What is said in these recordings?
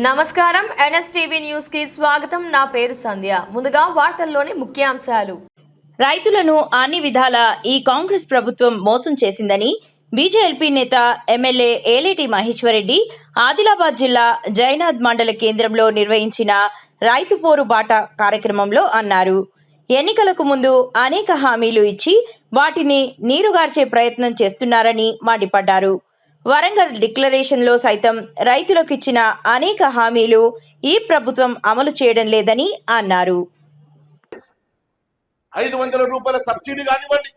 నమస్కారం NSTV news కి స్వాగతం. నా పేరు సంధ్య. ముందుగా వార్తల్లోని ముఖ్యాంశాలు. రైతులను అన్ని విధాల ఈ కాంగ్రెస్ ప్రభుత్వం మోసం చేసిందని బీజేపీ నేత ఎమ్మెల్యే ఏలేటి మహేశ్వరరెడ్డి ఆదిలాబాద్ జిల్లా జైనాథ్ మండల కేంద్రంలో నిర్వహించిన రైతు పోరు బాట కార్యక్రమంలో అన్నారు. ఎన్నికలకు ముందు అనేక హామీలు ఇచ్చి వాటిని నీరుగార్చే ప్రయత్నం చేస్తున్నారని మండిపడ్డారు. వరంగల్ డిక్లరేషన్లో సైతం రైతులకు ఇచ్చిన అనేక హామీలు ఈ ప్రభుత్వం అమలు చేయడం లేదని అన్నారు. 500 రూపాయల సబ్సిడీ కానివ్వండి,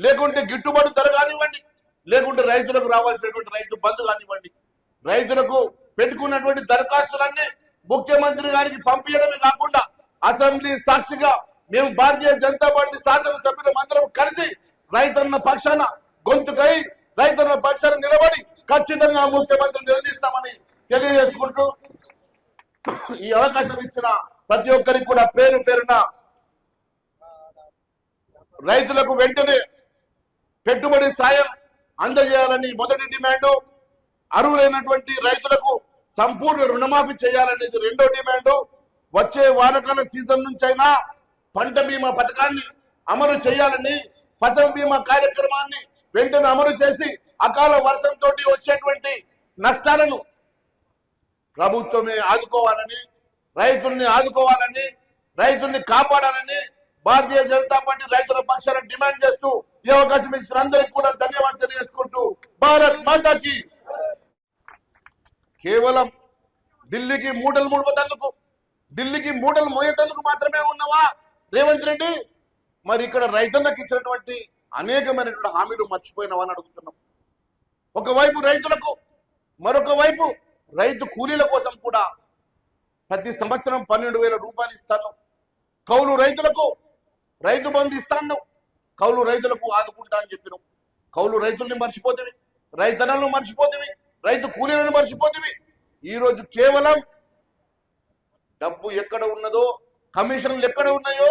లేకుంటే గిట్టుబాటు ధర కానివ్వండి, లేకుంటే రైతులకు రావాల్సినటువంటి రైతు బంధు కానివ్వండి, రైతులకు పెట్టుకున్నటువంటి దరఖాస్తులన్నీ ముఖ్యమంత్రి గారికి పంపించడమే కాకుండా అసెంబ్లీ సాక్షిగా మేము భారతీయ జనతా పార్టీ శాసనసభ్యులు అందరం కలిసి రైతన్న పక్షాన గొంతుకై రైతుల పక్షాన నిలబడి ఖచ్చితంగా ముఖ్యమంత్రి నిలదీస్తామని తెలియజేసుకుంటూ ఈ అవకాశం ఇచ్చిన ప్రతి ఒక్కరికి కూడా పేరు పేరున రైతులకు వెంటనే పెట్టుబడి సాయం అందజేయాలని మొదటి డిమాండు, అర్హులైనటువంటి రైతులకు సంపూర్ణ రుణమాఫీ చేయాలనేది రెండో డిమాండు, వచ్చే వానాకాల సీజన్ నుంచి అయినా పంట బీమా పథకాన్ని అమలు చేయాలని, ఫసల్ బీమా కార్యక్రమాన్ని వెంటనే అమలు చేసి అకాల వర్షంతో వచ్చేటువంటి నష్టాలను ప్రభుత్వమే ఆదుకోవాలని, రైతుల్ని ఆదుకోవాలని, రైతుల్ని కాపాడాలని భారతీయ జనతా పార్టీ రైతుల పక్షాన డిమాండ్ చేస్తూ ఈ అవకాశం ఇచ్చిన అందరికీ కూడా ధన్యవాదాలు తెలియజేసుకుంటూ భారత్ మాతాకి. కేవలం ఢిల్లీకి మూటలు ముడపదందుకు, ఢిల్లీకి మూటలు మోయేందుకు మాత్రమే ఉన్నవా రేవంత్ రెడ్డి? మరి ఇక్కడ రైతులకు ఇచ్చినటువంటి అనేకమైనటువంటి హామీలు మర్చిపోయినవా అని అడుగుతున్నాం. ఒకవైపు రైతులకు, మరొక వైపు రైతు కూలీల కోసం కూడా ప్రతి సంవత్సరం 12,000 రూపాయలు ఇస్తాను, కౌలు రైతులకు రైతు బంధు ఇస్తాను, కౌలు రైతులకు ఆదుకుంటా అని చెప్పినాం. కౌలు రైతుల్ని మర్చిపోతుంది, రైతన్నలను మర్చిపోతుంది, రైతు కూలీలను మర్చిపోతుంది. ఈరోజు కేవలం డబ్బు ఎక్కడ ఉన్నదో, కమిషన్లు ఎక్కడ ఉన్నాయో,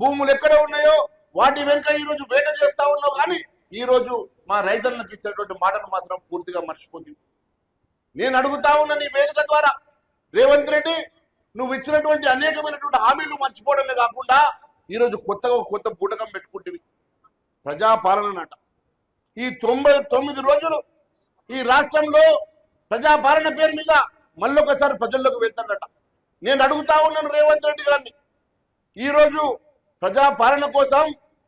భూములు ఎక్కడ ఉన్నాయో వాటి వెనుక ఈరోజు వేట చేస్తా ఉన్నావు. కానీ ఈరోజు మా రైతులకు ఇచ్చినటువంటి మాటలు మాత్రం పూర్తిగా మర్చిపోతుంది. నేను అడుగుతా ఉన్నా నీ వేదిక ద్వారా, రేవంత్ రెడ్డి నువ్వు ఇచ్చినటువంటి అనేకమైనటువంటి హామీలు మర్చిపోవడమే కాకుండా ఈరోజు కొత్త బూటకం పెట్టుకుంటుంది ప్రజాపాలనట. ఈ 99 రోజులు ఈ రాష్ట్రంలో ప్రజాపాలన పేరు మీద మళ్ళొకసారి ప్రజల్లోకి వెళ్తాడట. నేను అడుగుతా ఉన్నాను రేవంత్ రెడ్డి గారిని, ఈరోజు ప్రజాపాలన కోసం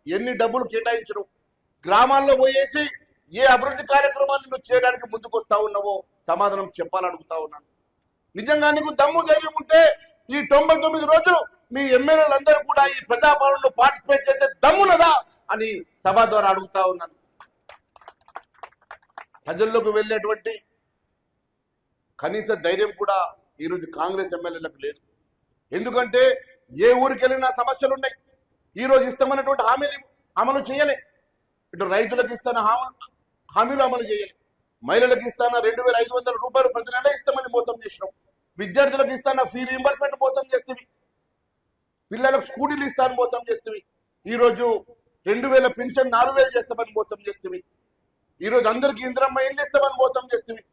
ఎన్ని డబ్బులు కేటాయించరు, గ్రామాల్లో పోయేసి ఏ అభివృద్ధి కార్యక్రమాన్ని నువ్వు చేయడానికి ముందుకు వస్తా ఉన్నావో సమాధానం చెప్పాలని అడుగుతా ఉన్నాను. నిజంగా నీకు దమ్ము ధైర్యం ఉంటే ఈ 99 రోజులు మీ ఎమ్మెల్యేలందరూ కూడా ఈ ప్రజాపాలనలో పార్టిసిపేట్ చేసే దమ్మునదా అని సభ ద్వారా అడుగుతా ఉన్నాను. ప్రజల్లోకి వెళ్ళేటువంటి కనీస ధైర్యం కూడా ఈరోజు కాంగ్రెస్ ఎమ్మెల్యేలకు లేదు. ఎందుకంటే ఏ ఊరికి వెళ్ళినా సమస్యలు ఉన్నాయి. ఈరోజు ఇస్తామన్నటువంటి హామీలు అమలు చేయలే. ఇటు రైతులకు ఇస్తున్న హామీలు అమలు చేయలే, మహిళలకు ఇస్తున్న 2,500 రూపాయలు ప్రతి నెల ఇస్తామని మోసం చేసినాం, విద్యార్థులకు ఇస్తున్న ఫీ రీంబర్స్మెంట్ మోసం చేస్తేవి, పిల్లలకు స్కూటీలు ఇస్తాను మోసం చేస్తేవి, ఈరోజు 2,000 పెన్షన్ 4,000 చేస్తామని మోసం చేస్తేవి, ఈరోజు అందరికీ ఇంద్రమ్మ ఇల్లు ఇస్తామని మోసం చేస్తేవి.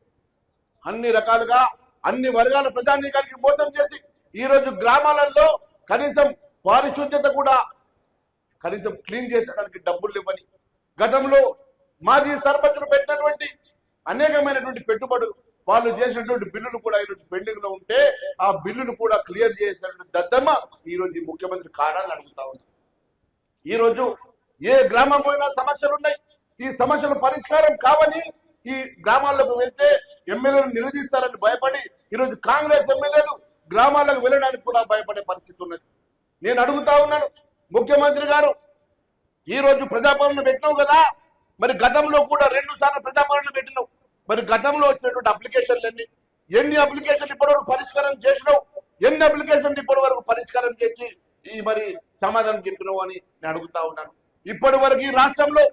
అన్ని రకాలుగా అన్ని వర్గాల ప్రజానీకానికి మోసం చేసి ఈరోజు గ్రామాలలో కనీసం పారిశుద్ధ్యత కూడా కనీసం క్లీన్ చేసడానికి డబ్బులు ఇవ్వని, గతంలో మాజీ సర్పంచులు పెట్టినటువంటి అనేకమైనటువంటి పెట్టుబడులు, వాళ్ళు చేసినటువంటి బిల్లులు కూడా ఈరోజు పెండింగ్ లో ఉంటే ఆ బిల్లులు కూడా క్లియర్ చేసినటువంటి దద్దమ్మ ఈరోజు ఈ ముఖ్యమంత్రి కారణాలు అడుగుతా ఉన్నారు. ఈరోజు ఏ గ్రామం పోయినా సమస్యలు ఉన్నాయి. ఈ సమస్యలు పరిష్కారం కావని ఈ గ్రామాల్లోకి వెళ్తే ఎమ్మెల్యేలు నిలదీస్తారని భయపడి ఈరోజు కాంగ్రెస్ ఎమ్మెల్యేలు గ్రామాలకు వెళ్ళడానికి కూడా భయపడే పరిస్థితి ఉన్నది. నేను అడుగుతా ఉన్నాను, ముఖ్యమంత్రి గారు ఈరోజు ప్రజాపాలన పెట్టినావు కదా, మరి గతంలో కూడా 2 సార్లు ప్రజాపాలన పెట్టినావు. మరి గతంలో వచ్చినటువంటి అప్లికేషన్లు ఎన్ని అప్లికేషన్లు ఇప్పటివరకు పరిష్కారం చేసినావు, ఎన్ని అప్లికేషన్లు ఇప్పటి వరకు పరిష్కారం చేసి ఈ మరి సమాధానం చెప్పినావు అని నేను అడుగుతా ఉన్నాను. ఇప్పటి వరకు ఈ రాష్ట్రంలో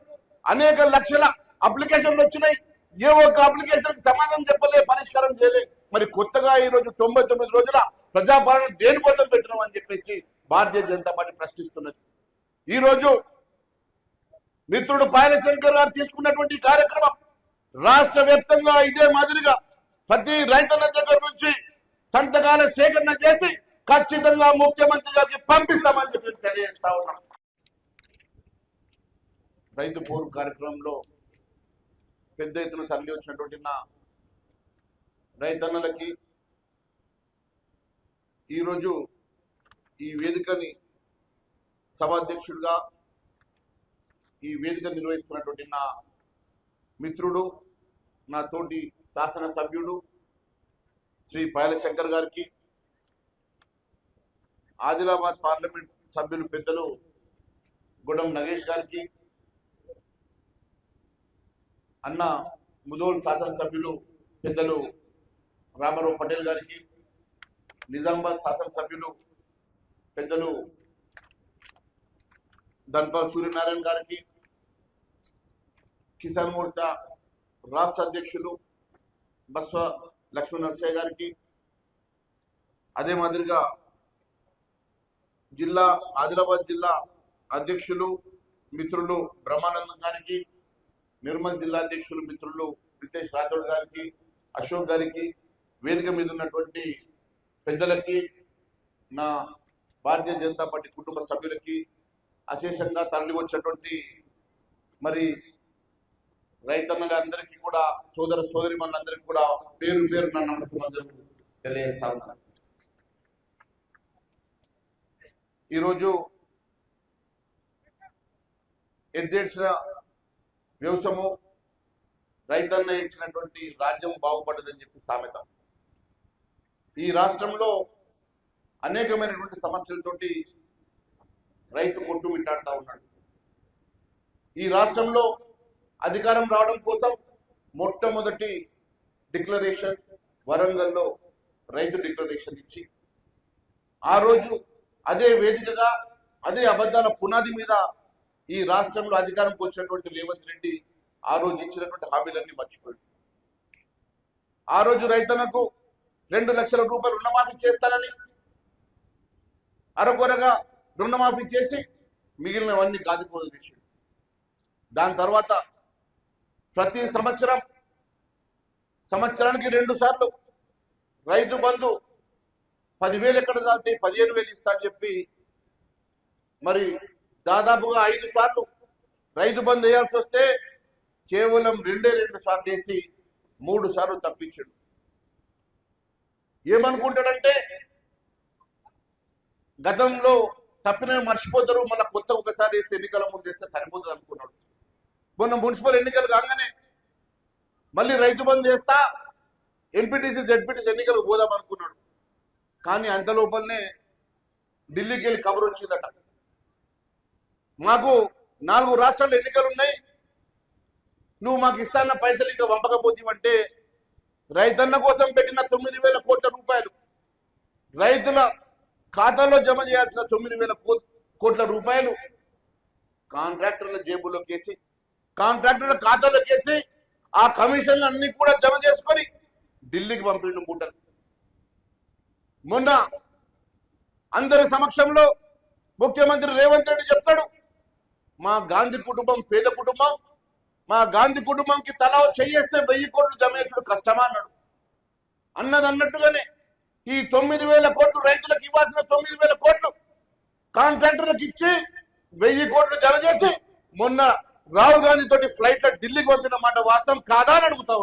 అనేక లక్షల అప్లికేషన్లు వచ్చినాయి, ఏ ఒక్క అప్లికేషన్ సమాధానం చెప్పలే, పరిష్కారం చేయలే. మరి కొత్తగా ఈరోజు 99 రోజుల ప్రజాపాలన దేనికోసం పెట్టినావు అని చెప్పేసి భారతీయ జనతా పార్టీ ప్రశ్నిస్తున్నది. ఈరోజు మిత్రుడు పాయలశంకర్ గారు తీసుకున్నటువంటి కార్యక్రమం రాష్ట్ర వ్యాప్తంగా ఇదే మాదిరిగా ప్రతి రైతన్న దగ్గర నుంచి సంతకాల సేకరణ చేసి ఖచ్చితంగా ముఖ్యమంత్రి గారికి పంపిస్తామని చెప్పి తెలియజేస్తా ఉన్నాం. రైతు పోరు కార్యక్రమంలో పెద్ద ఎత్తున తరలి వచ్చినటువంటి నా రైతన్నలకి ఈరోజు ఈ వేదికని సభాధ్యక్షుడిగా ఈ వేదిక నిర్వహిస్తున్నటువంటి నా మిత్రుడు, నా తోటి శాసనసభ్యుడు శ్రీ పాయల శంకర్ గారికి, ఆదిలాబాద్ పార్లమెంట్ సభ్యులు పెద్దలు గుడం నగేష్ గారికి, అన్న ముదోల్ శాసనసభ్యులు పెద్దలు రామారావు పటేల్ గారికి, నిజామాబాద్ శాసనసభ్యులు పెద్దలు ధన్పాల్ సూర్యనారాయణ గారికి, కిసాన్ మోర్చా రాష్ట్ర అధ్యక్షులు బస్వ లక్ష్మణ నరసయ్య గారికి, అదే మాదిరిగా ఆదిలాబాద్ జిల్లా అధ్యక్షులు మిత్రులు బ్రహ్మానందం గారికి, నిర్మల్ జిల్లా అధ్యక్షులు మిత్రులు ప్రితేష్ రాథోడ్ గారికి, అశోక్ గారికి, వేదిక మీద ఉన్నటువంటి పెద్దలకి, నా భారతీయ జనతా పార్టీ కుటుంబ సభ్యులకి, అశేషంగా తరలి వచ్చినటువంటి మరి రైతన్నలందరికీ కూడా, సోదర సోదరిమణులందరికీ కూడా పేరు పేరు నా నమస్కారం తెలియజేస్తా ఉన్నాను. ఈరోజు ఎద్దేడ్చిన వ్యవసాయము రైతన్న ఇచ్చినటువంటి రాజ్యం బాగుపడదని చెప్పి సామెత. ఈ రాష్ట్రంలో అనేకమైనటువంటి సమస్యలతోటి రైతు కొట్టుమిట్టాడుతూ ఉన్నాడు. ఈ రాష్ట్రంలో అధికారం రావడం కోసం మొట్టమొదటి డిక్లరేషన్ వరంగల్లో రైతు డిక్లరేషన్ ఇచ్చి, ఆ రోజు అదే వేదికగా అదే అబద్ధాల పునాది మీద ఈ రాష్ట్రంలో అధికారంకి వచ్చినటువంటి రేవంత్ రెడ్డి ఆ రోజు ఇచ్చినటువంటి హామీలన్నీ మర్చిపోయాడు. ఆ రోజు రైతన్నకు 2 లక్షల రూపాయలు రుణమాఫీ చేస్తానని అరకొరగా రుణమాఫీ చేసి మిగిలినవన్నీ గాదిపోదు విషయం. దాని తర్వాత ప్రతి సంవత్సరానికి 2 సార్లు రైతు బంధు 10,000 ఎక్కడ చాలితే 15,000 ఇస్తా అని చెప్పి మరి దాదాపుగా 5 సార్లు రైతు బంధు వేయాల్సి వస్తే కేవలం 2 సార్లు వేసి 3 సార్లు తప్పించాడు. ఏమనుకుంటాడంటే గతంలో తప్పిన మర్చిపోతారు, మళ్ళీ కొత్త ఒకసారి వేస్తే ఎన్నికల ముందు వేస్తే సరిపోతుంది అనుకున్నాడు. మొన్న మున్సిపల్ ఎన్నికలు కాగానే మళ్ళీ రైతు బంధు చేస్తా ఎంపీటీసీ జెడ్పీటీసీ ఎన్నికలు పోదాం అనుకున్నాడు. కానీ అంత లోపలనే ఢిల్లీకి వెళ్ళి కబురు వచ్చిందట, మాకు 4 రాష్ట్రాల్లో ఎన్నికలు ఉన్నాయి, నువ్వు మాకు ఇస్తాన్న పైసలు ఇంకా పంపకపోతేవంటే రైతన్న కోసం పెట్టిన 9,000 కోట్ల రూపాయలు రైతుల ఖాతాలో జమ చేయాల్సిన 9,000 కోట్ల రూపాయలు కాంట్రాక్టర్ల జేబులోకి వేసి, కాంట్రాక్టర్ల ఖాతాలోకి వేసి ఆ కమిషన్లు అన్ని కూడా జమ చేసుకొని ఢిల్లీకి పంపిండు మూటలు. మొన్న అందరి సమక్షంలో ముఖ్యమంత్రి రేవంత్ రెడ్డి చెప్తాడు, మా గాంధీ కుటుంబం పేద కుటుంబం, మా గాంధీ కుటుంబంకి తలా చెయ్యేస్తే 1000 కోట్లు జమ చేసుడు కష్టమా అన్నాడు. అన్నట్టుగానే ఈ 9,000 కోట్లు రైతులకు ఇవ్వాల్సిన 9,000 కోట్లు కాంట్రాక్టర్లకు ఇచ్చి 1000 కోట్లు జమ చేసి మొన్న రాహుల్ గాంధీ తోటి ఫ్లైట్ లో ఢిల్లీకి పంపిన మాట వాస్తవం కాదా అని అడుగుతా